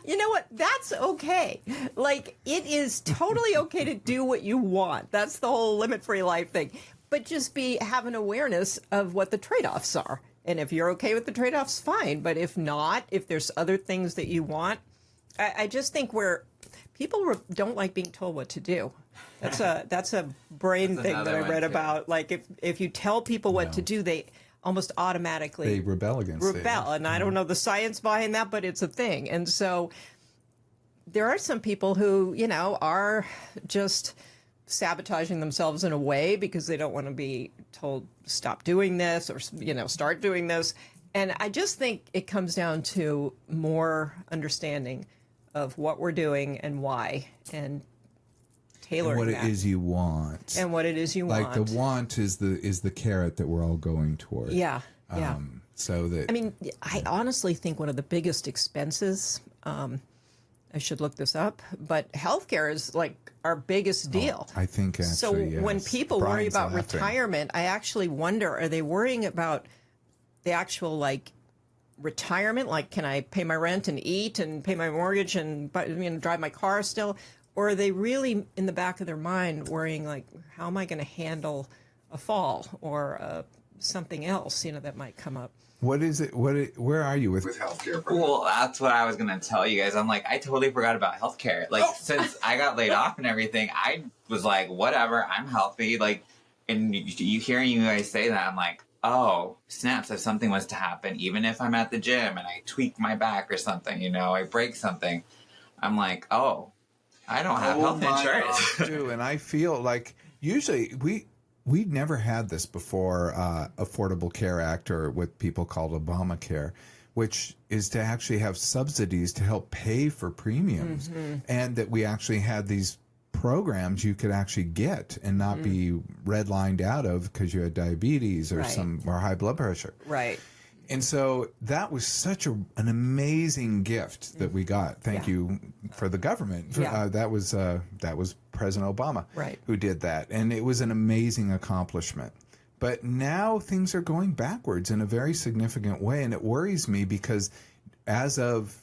You know what? That's okay. Like, it is totally okay to do what you want. That's the whole limit-free life thing. But just have an awareness of what the trade-offs are. And if you're okay with the trade-offs, fine. But if not, if there's other things that you want, I just think people don't like being told what to do. That's a brain thing that I read about. Like, if you tell people what to do, they almost automatically They rebel against it. And I don't know the science behind that, but it's a thing. And so there are some people who are just sabotaging themselves in a way because they don't want to be told stop doing this or start doing this. And I just think it comes down to more understanding of what we're doing and why, and tailoring what that. it is you want. And what it is you like want. the want is the carrot that we're all going toward. Yeah. So that I mean, I honestly think one of the biggest expenses, I should look this up, but healthcare is like our biggest deal. I think actually, So when yes. people worry Brian's about laughing. retirement, I actually wonder, are they worrying about the actual like retirement? Like, can I pay my rent and eat and pay my mortgage and drive my car still? Or are they really in the back of their mind worrying like, how am I going to handle a fall or something else, that might come up? What is it? Where are you with healthcare? Well, that's what I was gonna tell you guys. I'm like, I totally forgot about healthcare. Like, since I got laid off and everything, I was like, whatever, I'm healthy. Like, and you hearing you guys say that, I'm like, oh, snaps! If something was to happen, even if I'm at the gym and I tweak my back or something, I break something, I'm like, oh, I don't have health insurance. Too, and I feel like usually we'd never had this before Affordable Care Act, or what people called Obamacare, which is to actually have subsidies to help pay for premiums, and that we actually had these programs you could actually get and not be redlined out of because you had diabetes or Right. or high blood pressure. Right. And so that was such an amazing gift that we got. Thank you for the government. Yeah. That was President Obama Right. who did that, and it was an amazing accomplishment. But now things are going backwards in a very significant way, and it worries me because as of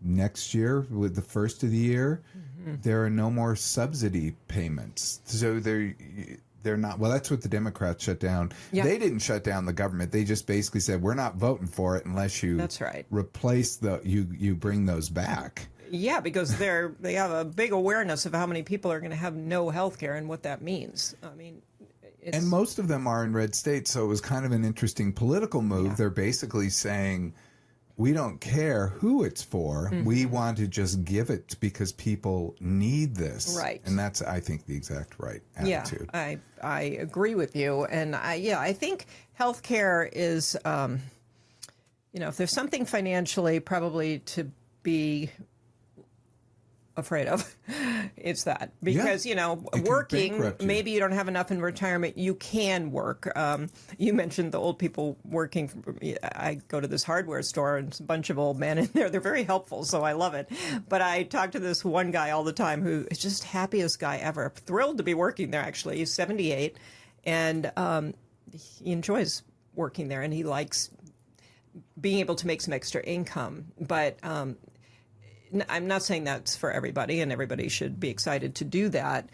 next year, with the first of the year, there are no more subsidy payments. So they're not. Well, that's what the Democrats shut down. Yeah. They didn't shut down the government. They just basically said, we're not voting for it unless you That's right. replace you bring those back. Yeah, because they have a big awareness of how many people are going to have no health care and what that means. I mean, it's, And most of them are in red states, so it was kind of an interesting political move. Yeah. They're basically saying, we don't care who it's for. Mm-hmm. We want to just give it because people need this. Right. And that's, I think, the exact right attitude. Yeah, I agree with you, and I think healthcare is, if there's something financially probably to be afraid of, it's that because can working, bankrupt you. maybe you don't have enough in retirement, you can work. You mentioned the old people working. I go to this hardware store and there's a bunch of old men in there. They're very helpful, so I love it. But I talk to this one guy all the time who is just happiest guy ever, thrilled to be working there. Actually, he's 78, and he enjoys working there, and he likes being able to make some extra income. But I'm not saying that's for everybody, and everybody should be excited to do that,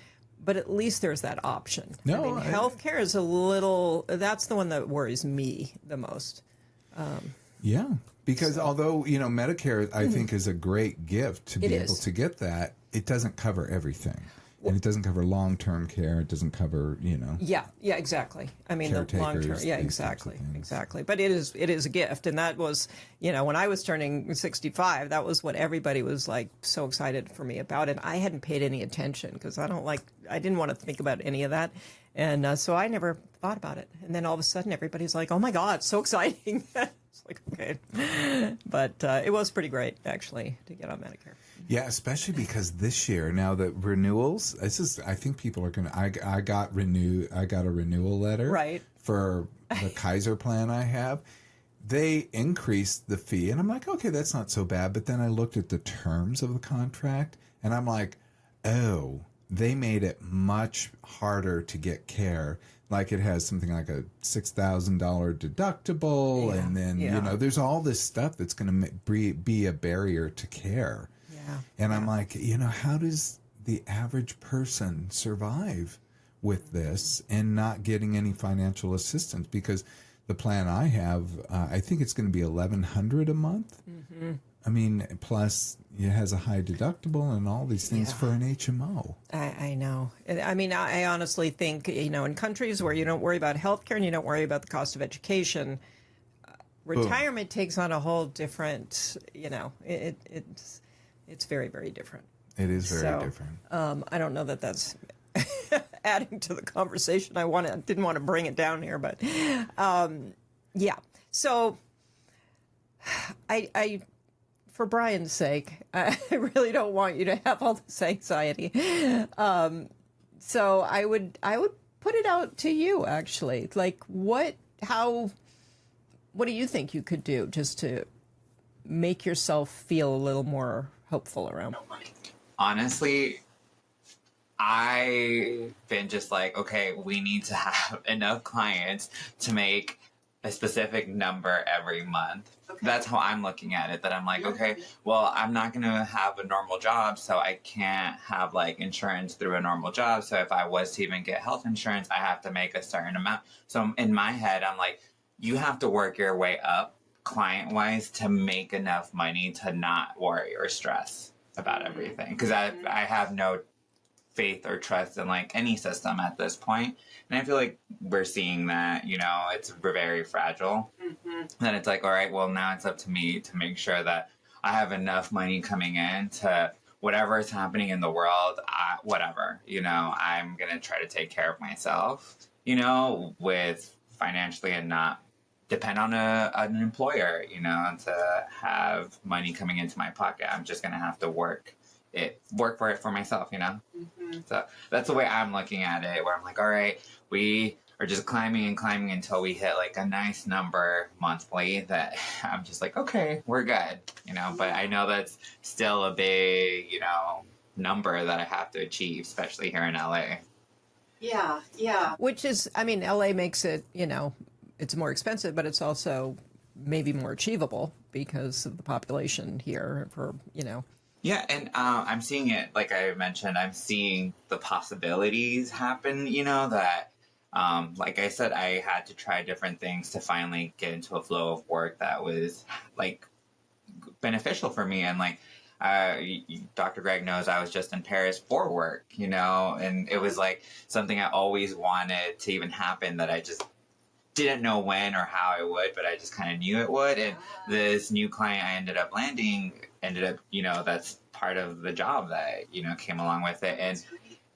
but at least there's that option. No, Healthcare is that's the one that worries me the most. Yeah. Because although, Medicare, I think, is a great gift to be It able is. to get that, it doesn't cover everything. And it doesn't cover long-term care. It doesn't cover, Yeah, exactly. I mean, the long term. Caretakers, Yeah, these types of exactly. things. But it is a gift, and that was, when I was turning 65, that was what everybody was like so excited for me about, and I hadn't paid any attention because I didn't want to think about any of that, and so I never thought about it. And then all of a sudden, everybody's like, "Oh my God, so exciting!" It's like, okay, but it was pretty great actually to get on Medicare. Yeah, especially because this year, now the renewals, I think people are going to, I got a renewal letter Right. for the Kaiser plan I have. They increased the fee, and I'm like, okay, that's not so bad. But then I looked at the terms of the contract, and I'm like, oh, they made it much harder to get care. Like it has something like a $6,000 deductible, Yeah, and then, yeah. there's all this stuff that's going to be a barrier to care. Yeah. And I'm like, how does the average person survive with this and not getting any financial assistance? Because the plan I have, I think it's going to be $1,100 a month. Mm-hmm. I mean, plus it has a high deductible and all these things for an HMO. I know. I mean, I honestly think, in countries where you don't worry about healthcare and you don't worry about the cost of education, retirement takes on a whole different, it's very, very different. It is very So, different. I don't know that that's adding to the conversation. Didn't want to bring it down here, but yeah. So I for Brian's sake, I really don't want you to have all this anxiety. So I would put it out to you, actually. Like, what do you think you could do just to make yourself feel a little more hopeful around money? Honestly, I've been just like, okay, we need to have enough clients to make a specific number every month. Okay. That's how I'm looking at it. That I'm like, okay, well, I'm not going to have a normal job, so I can't have like insurance through a normal job. So if I was to even get health insurance, I have to make a certain amount. So in my head, I'm like, you have to work your way up client wise to make enough money to not worry or stress about everything. Because I have no faith or trust in like any system at this point. And I feel like we're seeing that, you know, it's very fragile. Then it's like, all right, well, now it's up to me to make sure that I have enough money coming in to whatever is happening in the world, whatever, you know, I'm going to try to take care of myself, you know, with financially and not depend on an employer, you know, to have money coming into my pocket. I'm just going to have to work for it for myself, you know? So that's the way I'm looking at it, where I'm like, all right, we are just climbing and climbing until we hit like a nice number monthly that I'm just like, okay, we're good, you know? But I know that's still a big, you know, number that I have to achieve, especially here in LA. Yeah, yeah. Which is, I mean, LA makes it, you know, it's more expensive, but it's also maybe more achievable because of the population here for, you know. Yeah, and I'm seeing it, like I mentioned, I'm seeing the possibilities happen, you know, that, like I said, I had to try different things to finally get into a flow of work that was, like, beneficial for me. And, like, Dr. Greg knows I was just in Paris for work, you know, and it was, like, something I always wanted to even happen that I just didn't know when or how it would, but I just kind of knew it would. And this new client I ended up landing you know, that's part of the job that, you know, came along with it. And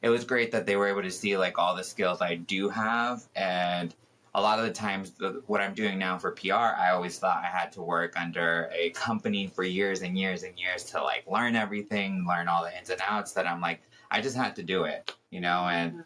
it was great that they were able to see like all the skills I do have. And a lot of the times what I'm doing now for PR, I always thought I had to work under a company for years and years and years to like learn everything, learn all the ins and outs, that I'm like, I just had to do it, you know, and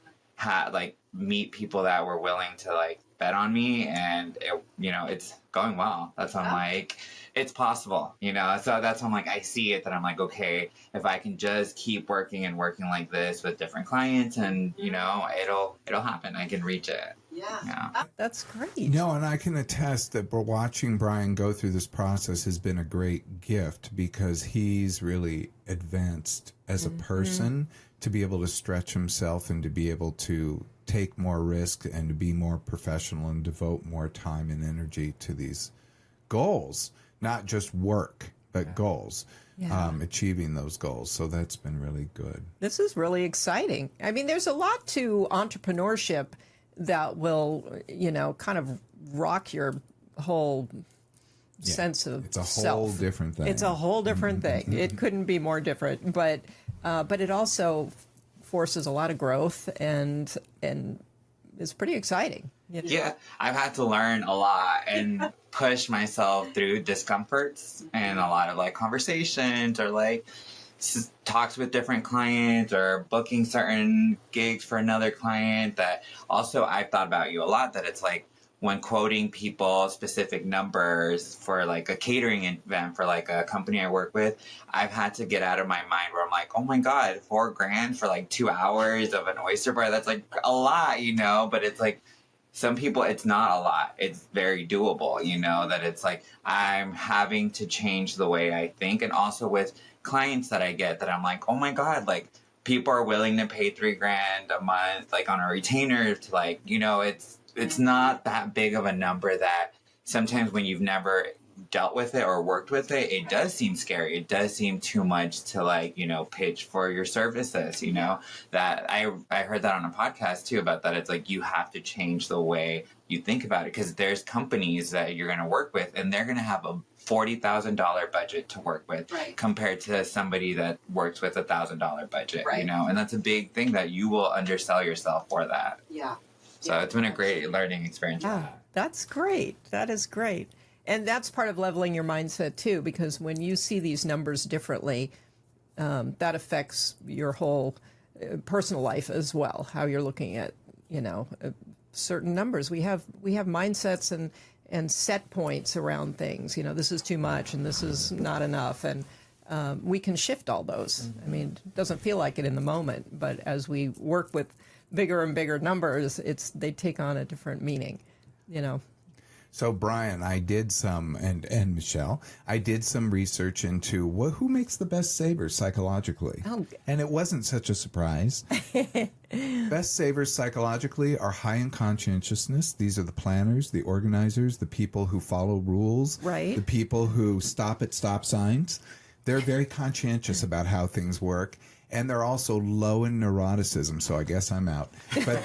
like meet people that were willing to like bet on me, and it, you know, it's going well. That's why I'm like, it's possible, you know. So that's why I'm like, I see it, that I'm like, okay, if I can just keep working and working like this with different clients, and you know, it'll happen. I can reach it. Yeah. That's great. No, and I can attest that watching Brian go through this process has been a great gift, because he's really advanced as a person to be able to stretch himself and to be able to take more risk and to be more professional and devote more time and energy to these goals, not just work, but goals, achieving those goals. So that's been really good. This is really exciting. I mean, there's a lot to entrepreneurship that will, you know, kind of rock your whole sense of it's a self. whole different thing. It's a whole different thing. It couldn't be more different, but it also forces a lot of growth and is pretty exciting. You know? Yeah, I've had to learn a lot and push myself through discomforts and a lot of like conversations or like talks with different clients or booking certain gigs for another client. That also I've thought about you a lot, that it's like when quoting people specific numbers for like a catering event for like a company I work with, I've had to get out of my mind where I'm like, oh my God, $4,000 for like 2 hours of an oyster bar. That's like a lot, you know, but it's like, some people, it's not a lot. It's very doable, you know, that it's like, I'm having to change the way I think. And also with clients that I get, that I'm like, oh my God, like people are willing to pay $3,000 a month, like on a retainer to like, you know, it's not that big of a number that sometimes when you've never dealt with it or worked with it, it does seem scary. It does seem too much to like, pitch for your services, that I heard that on a podcast too about that. It's like, you have to change the way you think about it, because there's companies that you're going to work with and they're going to have a $40,000 budget to work with, compared to somebody that works with $1,000 budget, and that's a big thing that you will undersell yourself for that. Yeah. So it's been a great learning experience. Yeah, that's great. That is great. And that's part of leveling your mindset too, because when you see these numbers differently, that affects your whole personal life as well, how you're looking at, certain numbers. We have mindsets and set points around things. This is too much and this is not enough. And we can shift all those. I mean, it doesn't feel like it in the moment, but as we work with bigger and bigger numbers, they take on a different meaning, So Brian, I did some, and Michelle, I did some research into who makes the best savers psychologically. And it wasn't such a surprise. Best savers psychologically are high in conscientiousness. These are the planners, the organizers, the people who follow rules, the people who stop at stop signs. They're very conscientious about how things work. And they're also low in neuroticism, so I guess I'm out. But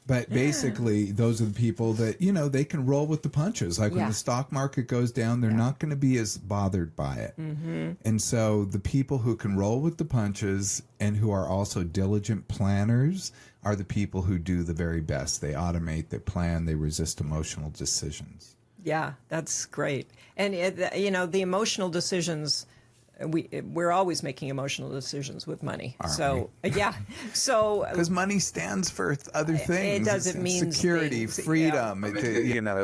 but basically, those are the people that they can roll with the punches. Like when the stock market goes down, they're not going to be as bothered by it. And so the people who can roll with the punches and who are also diligent planners are the people who do the very best. They automate, they plan, they resist emotional decisions. Yeah, that's great. And the emotional decisions. We're always making emotional decisions with money. So because money stands for other things. It doesn't mean security, things. freedom.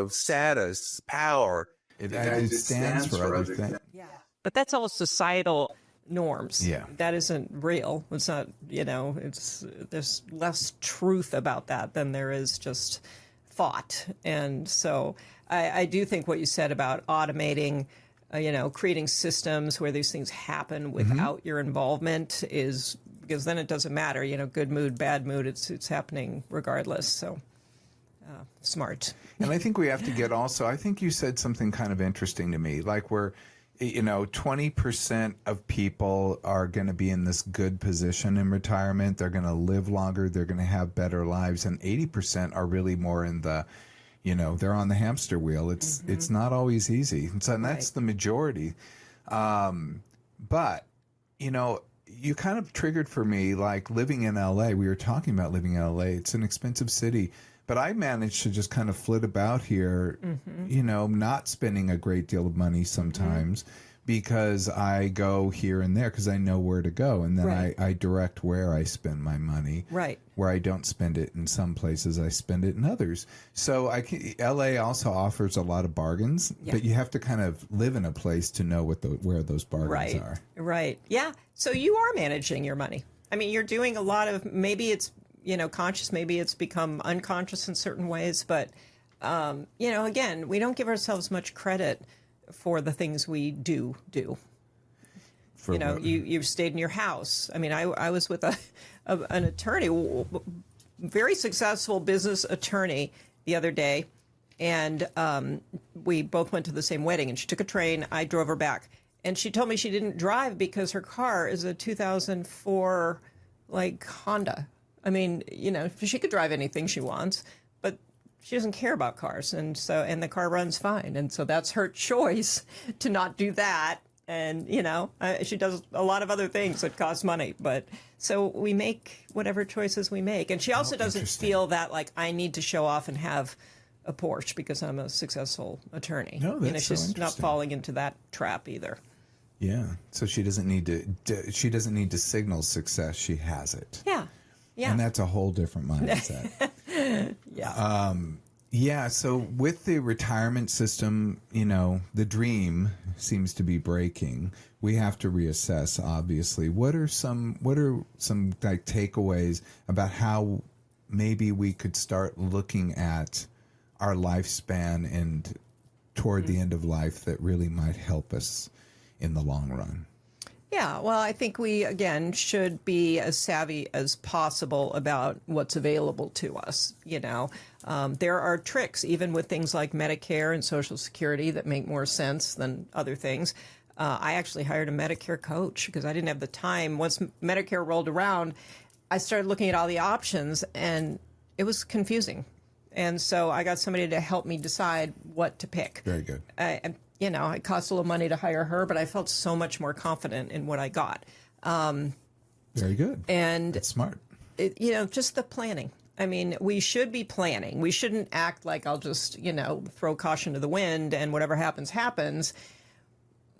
Status, power. It stands for other things. Yeah. But that's all societal. Norms. Yeah. That isn't real. It's not, there's less truth about that than there is just thought. And so I do think what you said about automating, creating systems where these things happen without your involvement is, because then it doesn't matter, good mood, bad mood, it's happening regardless. So smart. And I think we have to get also, I think you said something kind of interesting to me, like 20% of people are going to be in this good position in retirement. They're going to live longer. They're going to have better lives. And 80% are really more in the, they're on the hamster wheel. It's not always easy. And that's the majority. But, you kind of triggered for me, like living in LA. We were talking about living in LA. It's an expensive city. But I managed to just kind of flit about here, not spending a great deal of money sometimes because I go here and there because I know where to go. And then I direct where I spend my money. Right. Where I don't spend it in some places, I spend it in others. So LA also offers a lot of bargains, but you have to kind of live in a place to know where those bargains are. Right. Yeah. So you are managing your money. I mean, you're doing a lot of, maybe it's, conscious, maybe it's become unconscious in certain ways, but, again, we don't give ourselves much credit for the things we do. You've stayed in your house. I mean, I was with an attorney, very successful business attorney the other day, and we both went to the same wedding, and she took a train. I drove her back, and she told me she didn't drive because her car is a 2004 Honda. I mean, she could drive anything she wants, but she doesn't care about cars. And the car runs fine. And so that's her choice to not do that. And, she does a lot of other things that cost money. But so we make whatever choices we make. And she also doesn't feel that I need to show off and have a Porsche because I'm a successful attorney. No, that's she's not falling into that trap either. Yeah. So she doesn't need to signal success. She has it. Yeah. Yeah. And that's a whole different mindset. Yeah. So with the retirement system, the dream seems to be breaking. We have to reassess, obviously. What are some takeaways about how maybe we could start looking at our lifespan and toward the end of life that really might help us in the long run? Yeah, well, I think we, again, should be as savvy as possible about what's available to us. There are tricks, even with things like Medicare and Social Security, that make more sense than other things. I actually hired a Medicare coach because I didn't have the time. Once Medicare rolled around, I started looking at all the options, and it was confusing. And so I got somebody to help me decide what to pick. Very good. It cost a little money to hire her, but I felt so much more confident in what I got. Very good. And That's smart. just the planning. I mean, we should be planning. We shouldn't act like I'll just, throw caution to the wind and whatever happens, happens.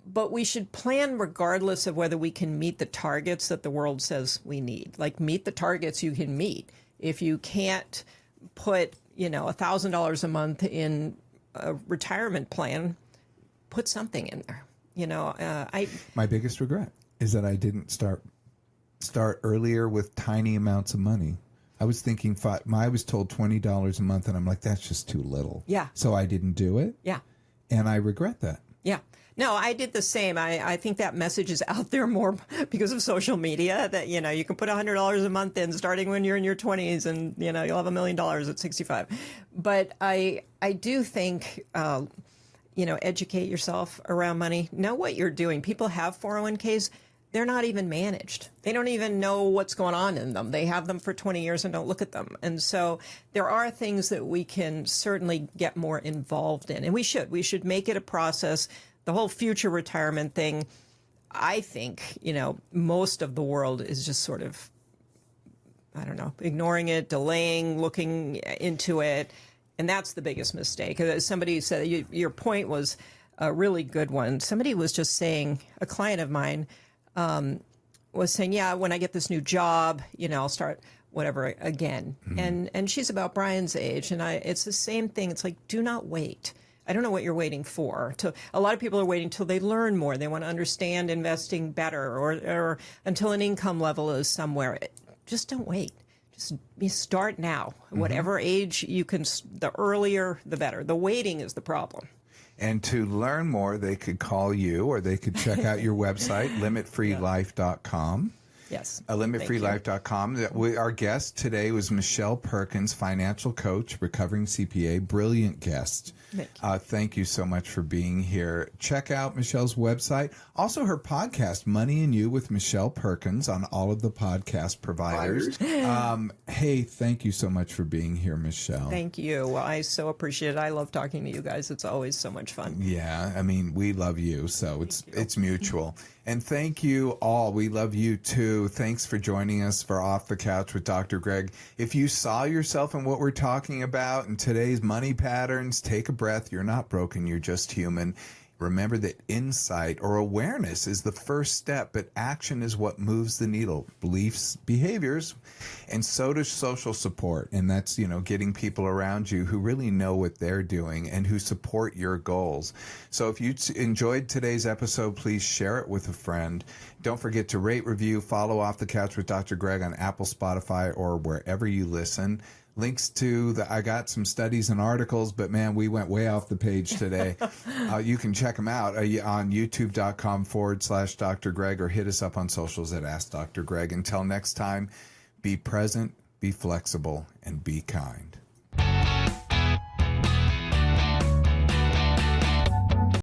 But we should plan regardless of whether we can meet the targets that the world says we need. Like, meet the targets you can meet. If you can't put, $1,000 a month in a retirement plan, put something in there. My biggest regret is that I didn't start earlier with tiny amounts of money. I was thinking I was told $20 a month, and I'm like, that's just too little. Yeah. So I didn't do it. Yeah. And I regret that. Yeah. No, I did the same. I think that message is out there more because of social media that, you can put $100 a month in starting when you're in your 20s and, you'll have $1 million at 65. But I do think, educate yourself around money. Know what you're doing. People have 401ks. They're not even managed. They don't even know what's going on in them. They have them for 20 years and don't look at them. And so there are things that we can certainly get more involved in. And we should make it a process. The whole future retirement thing, I think, most of the world is just sort of, ignoring it, delaying, looking into it. And that's the biggest mistake. As somebody said, your point was a really good one. Somebody was just saying, a client of mine was saying, yeah, when I get this new job, I'll start whatever again. Mm-hmm. And she's about Brian's age. And it's the same thing. It's like, do not wait. I don't know what you're waiting for. A lot of people are waiting till they learn more. They want to understand investing better or until an income level is somewhere. Just don't wait. Just start now. Mm-hmm. Whatever age you can, the earlier, the better. The waiting is the problem. And to learn more, they could call you or they could check out your website, limitfreelife.com. Yes. Limitfreelife.com. Our guest today was Michelle Perkins, financial coach, recovering CPA, brilliant guest. Thank you so much for being here. Check out Michelle's website. Also, her podcast, Money and You with Michelle Perkins, on all of the podcast providers. Hey, thank you so much for being here, Michelle. Thank you. Well, I so appreciate it. I love talking to you guys. It's always so much fun. Yeah, I mean, we love you, so it's mutual. And thank you all. We love you too. Thanks for joining us for Off the Couch with Dr. Greg. If you saw yourself in what we're talking about in today's money patterns, take a breath. You're not broken. You're just human. Remember that insight or awareness is the first step, but action is what moves the needle. Beliefs, behaviors, and so does social support. And that's, getting people around you who really know what they're doing and who support your goals. So if you enjoyed today's episode, please share it with a friend. Don't forget to rate, review, follow Off the Couch with Dr. Greg on Apple, Spotify, or wherever you listen. Links to I got some studies and articles, but man, we went way off the page today. You can check them out on youtube.com/Dr. Greg or hit us up on socials at Ask Dr. Greg. Until next time, be present, be flexible, and be kind.